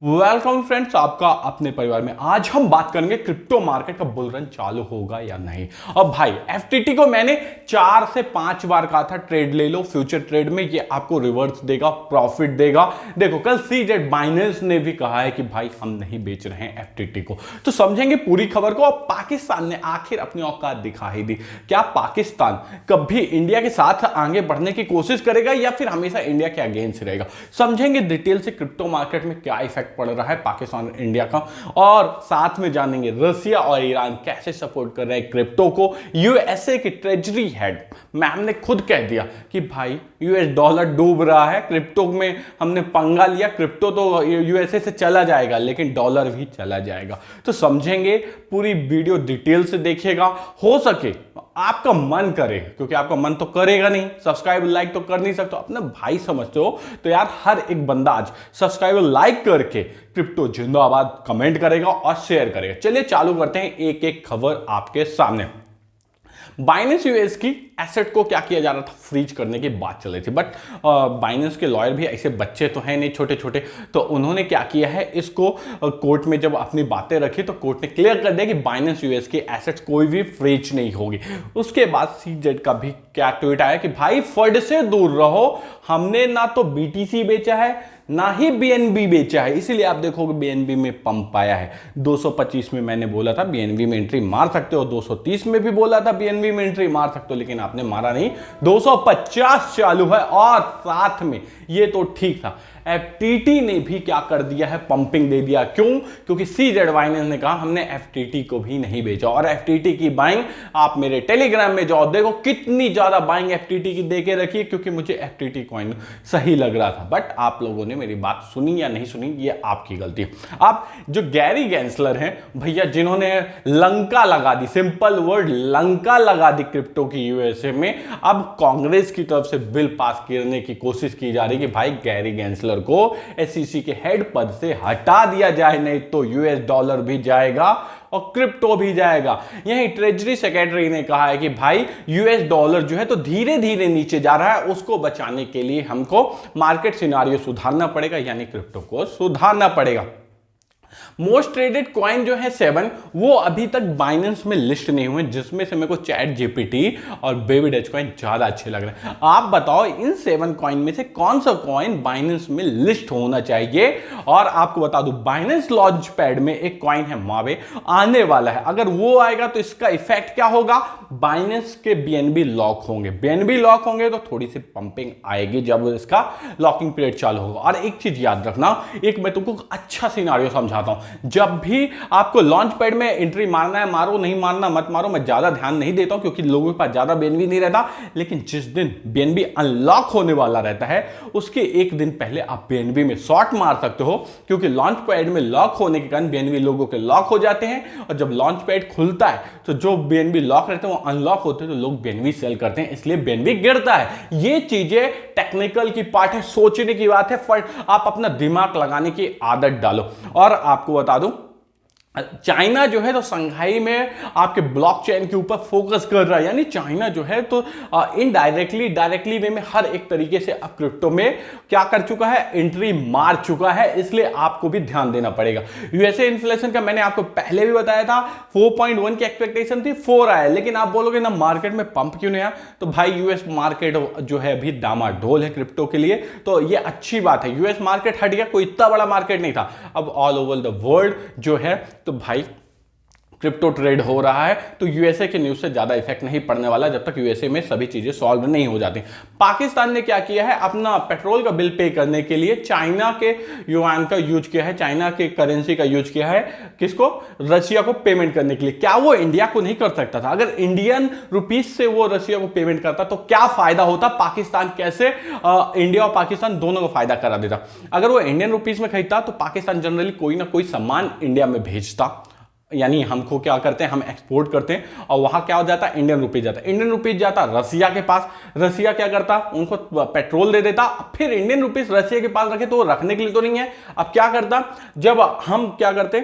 Welcome friends, आपका अपने परिवार में। आज हम बात करेंगे क्रिप्टो मार्केट का बुल रन चालू होगा या नहीं। अब भाई एफटीटी को मैंने 4 से 5 बार कहा था ट्रेड ले लो, फ्यूचर ट्रेड में ये आपको रिवर्स देगा, प्रॉफिट देगा। देखो कल सीजेड बाइनेंस ने भी कहा है कि भाई हम नहीं बेच रहे हैं एफटीटी को। तो समझेंगे पूरी खबर को। अब पाकिस्तान ने आखिर अपनी औकात दिखा ही दी। क्या पाकिस्तान कभी इंडिया के साथ आगे बढ़ने की कोशिश करेगा या फिर हमेशा इंडिया के अगेंस्ट रहेगा? समझेंगे डिटेल से क्रिप्टो मार्केट में क्या इफेक्ट पड़ रहा है पाकिस्तान और इंडिया का, और साथ में जानेंगे रसिया और ईरान कैसे सपोर्ट कर रहे हैं क्रिप्टो को। यूएसए की ट्रेजरी हेड मैम ने खुद कह दिया कि भाई यूएस डॉलर डूब रहा है, क्रिप्टो में हमने पंगा लिया, क्रिप्टो तो यूएसए से चला जाएगा लेकिन डॉलर भी चला जाएगा। तो समझेंगे, पूरी वीडियो डिटेल से देखिएगा। हो सके आपका मन करे, क्योंकि आपका मन तो करेगा नहीं, सब्सक्राइब लाइक तो कर नहीं सकते, अपने भाई समझते हो तो यार हर एक बंदा आज सब्सक्राइब लाइक करके क्रिप्टो जिंदाबाद कमेंट करेगा और शेयर करेगा। चलिए चालू करते हैं, एक एक खबर आपके सामने। बाइनेंस यूएस की एसेट को क्या किया जा रहा था, फ्रीज करने की बात चल रही थी, बट बाइनेंस के लॉयर भी ऐसे बच्चे तो हैं नहीं छोटे छोटे, तो उन्होंने क्या किया है, इसको कोर्ट में जब अपनी बातें रखी तो कोर्ट ने क्लियर कर दिया कि बाइनेंस यूएस की एसेट्स कोई भी फ्रीज नहीं होगी। उसके बाद सीजेड का भी क्या ट्वीट आया कि भाई फंड से दूर रहो, हमने ना तो बीटीसी बेचा है ना ही बीएनबी बेचा है, इसीलिए आप देखोगे बीएनबी में पंप आया है। 225 में मैंने बोला था बीएनबी में एंट्री मार सकते हो, 230 में भी बोला था बीएनबी में एंट्री मार सकते हो, लेकिन आपने मारा नहीं। 250 चालू है और साथ में ये तो ठीक था, एफटीटी ने भी क्या कर दिया है, पंपिंग दे दिया। क्यों? क्योंकि सीजेड बाइनेंस ने कहा हमने एफटीटी को भी नहीं बेचा, और एफटीटी की बाइंग आप मेरे टेलीग्राम में जाओ, देखो कितनी ज्यादा बाइंग एफटीटी की देके रखी है, क्योंकि मुझे एफटीटी कॉइन सही लग रहा था। बट आप लोगों ने मेरी बात सुनी या नहीं सुनी, ये आपकी गलती है। आप जो गैरी गैंसलर हैं भैया, जिन्होंने लंका लगा दी, सिंपल वर्ड लंका लगा दी क्रिप्टो की यूएसए में, अब कांग्रेस की तरफ से बिल पास करने की कोशिश की जा रही है कि भाई गैरी गैंसलर को एसईसी के हेड पद से हटा दिया जाए, नहीं तो यूएस डॉलर भी जाएगा और क्रिप्टो भी जाएगा। यही ट्रेजरी सेक्रेटरी ने कहा है कि भाई यूएस डॉलर जो है तो धीरे धीरे नीचे जा रहा है, उसको बचाने के लिए हमको मार्केट सिनारियो सुधारना पड़ेगा, यानी क्रिप्टो को सुधारना पड़ेगा। मोस्ट ट्रेडेड कॉइन जो है 7, वो अभी तक बाइनेंस में लिस्ट नहीं हुए, जिसमें से मेरे को चैट जीपीटी और बेबी डच कॉइन ज्यादा अच्छे लग रहे हैं। आप बताओ इन 7 कॉइन में से कौन सा कॉइन बाइनेंस में लिस्ट होना चाहिए? और आपको बता दूं, बाइनेंस लॉन्च पैड में एक कॉइन है मावे, आने वाला है। अगर वो आएगा तो इसका इफेक्ट क्या होगा, बाइनेंस के बीएनबी लॉक होंगे, बीएनबी लॉक होंगे तो थोड़ी सी पंपिंग आएगी जब इसका लॉकिंग पीरियड चालू होगा। और एक चीज याद रखना, एक मैं तुमको अच्छा सिनारियो समझाता हूं। जब भी आपको लॉन्च पैड में एंट्री मारना है मारो, नहीं मारना मत मारो, मैं ज्यादा ध्यान नहीं देता हूं क्योंकि लोगों के पास ज्यादा बीएनबी नहीं रहता। लेकिन जिस दिन बीएनबी अनलॉक होने वाला रहता है उसके एक दिन पहले आप बीएनबी में शॉर्ट मार सकते हो, क्योंकि लॉन्च पैड में लॉक होने के कारण बीएनबी लोगों के लॉक हो जाते हैं, और जब लॉन्च पैड खुलता है तो जो बीएनबी लॉक रहते हैं वो अनलॉक होते हैं, तो लोग बीएनबी सेल करते हैं, इसलिए बीएनबी गिरता है। ये चीजें टेक्निकल की पार्ट है, सोचने की बात है, आप अपना दिमाग लगाने की आदत डालो। और आपको बता दूं, चाइना जो है तो संघाई में आपके ब्लॉकचेन के ऊपर फोकस कर रहा है, यानी चाइना जो है तो इनडायरेक्टली डायरेक्टली वे में हर एक तरीके से अब क्रिप्टो में क्या कर चुका है, एंट्री मार चुका है, इसलिए आपको भी ध्यान देना पड़ेगा। यूएसए इन्फ्लेशन का मैंने आपको पहले भी बताया था, 4.1 की एक्सपेक्टेशन थी, 4 आया, लेकिन आप बोलोगे ना मार्केट में पंप क्यों नहीं आया, तो भाई यूएस मार्केट जो है अभी डामाडोल है क्रिप्टो के लिए, तो ये अच्छी बात है। यूएस मार्केट हट गया, कोई इतना बड़ा मार्केट नहीं था, अब ऑल ओवर द वर्ल्ड जो है तो भाई क्रिप्टो ट्रेड हो रहा है, तो यूएसए के न्यूज से ज्यादा इफेक्ट नहीं पड़ने वाला जब तक यूएसए में सभी चीजें सॉल्व नहीं हो जाती। पाकिस्तान ने क्या किया है, अपना पेट्रोल का बिल पे करने के लिए चाइना के युआन का यूज किया है, चाइना के करेंसी का यूज किया है, किसको, रशिया को पेमेंट करने के लिए। क्या वो इंडिया को नहीं कर सकता था? अगर इंडियन रुपीज से वो रशिया को पेमेंट करता तो क्या फायदा होता, पाकिस्तान कैसे इंडिया और पाकिस्तान दोनों को फायदा करा देता। अगर वो इंडियन रुपीज में खरीदता तो पाकिस्तान जनरली कोई ना कोई सामान इंडिया में भेजता, यानी हमको क्या करते हैं, हम एक्सपोर्ट करते हैं और वहां क्या हो जाता है, इंडियन रुपीज जाता है। इंडियन रुपीज जाता रसिया के पास, रसिया क्या करता, उनको पेट्रोल दे देता। फिर इंडियन रुपीज रसिया के पास रखे तो वो रखने के लिए तो नहीं है, अब क्या करता, जब हम क्या करते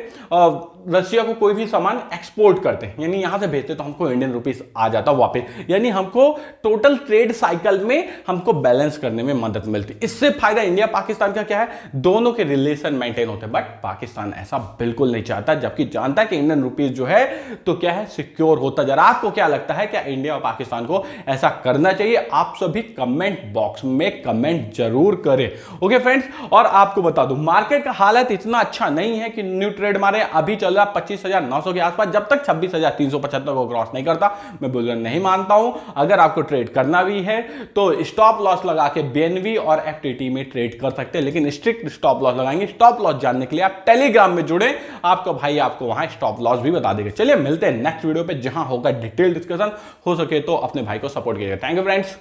रसिया को कोई भी सामान एक्सपोर्ट करते हैं यानी यहां से भेजते तो हमको इंडियन रुपीज आ जाता वापस, यानी हमको टोटल ट्रेड साइकिल में हमको बैलेंस करने में मदद मिलती। इससे फायदा इंडिया पाकिस्तान का क्या है, दोनों के रिलेशन मेंटेन होते हैं। बट पाकिस्तान ऐसा बिल्कुल नहीं चाहता, जबकि जानता है कि इंडियन रुपीज जो है तो क्या है, सिक्योर होता जा रहा है। आपको क्या लगता है, क्या इंडिया और पाकिस्तान को ऐसा करना चाहिए? आप सभी कमेंट बॉक्स में कमेंट जरूर करें। ओके फ्रेंड्स, और आपको बता दूं मार्केट का हालत इतना अच्छा नहीं है कि न्यू ट्रेड मारे, अभी चल रहा 25,900 के आसपास, जब तक 26,375 को क्रॉस नहीं करता मैं बुलरन नहीं मानता हूं। अगर आपको ट्रेड करना भी है तो स्टॉप लॉस लगा के बीएनबी और एफटीटी में ट्रेड कर सकते हैं, लेकिन स्ट्रिक्ट स्टॉप लॉस लगाएंगे। स्टॉप लॉस जानने के लिए आप टेलीग्राम में जुड़े, आपका भाई आपको वहां स्टॉप लॉस भी बता देगा। चलिए मिलते हैं नेक्स्ट वीडियो पे, जहां होगा डिटेल डिस्कशन। हो सके तो अपने भाई को सपोर्ट कीजिएगा। Thank you friends.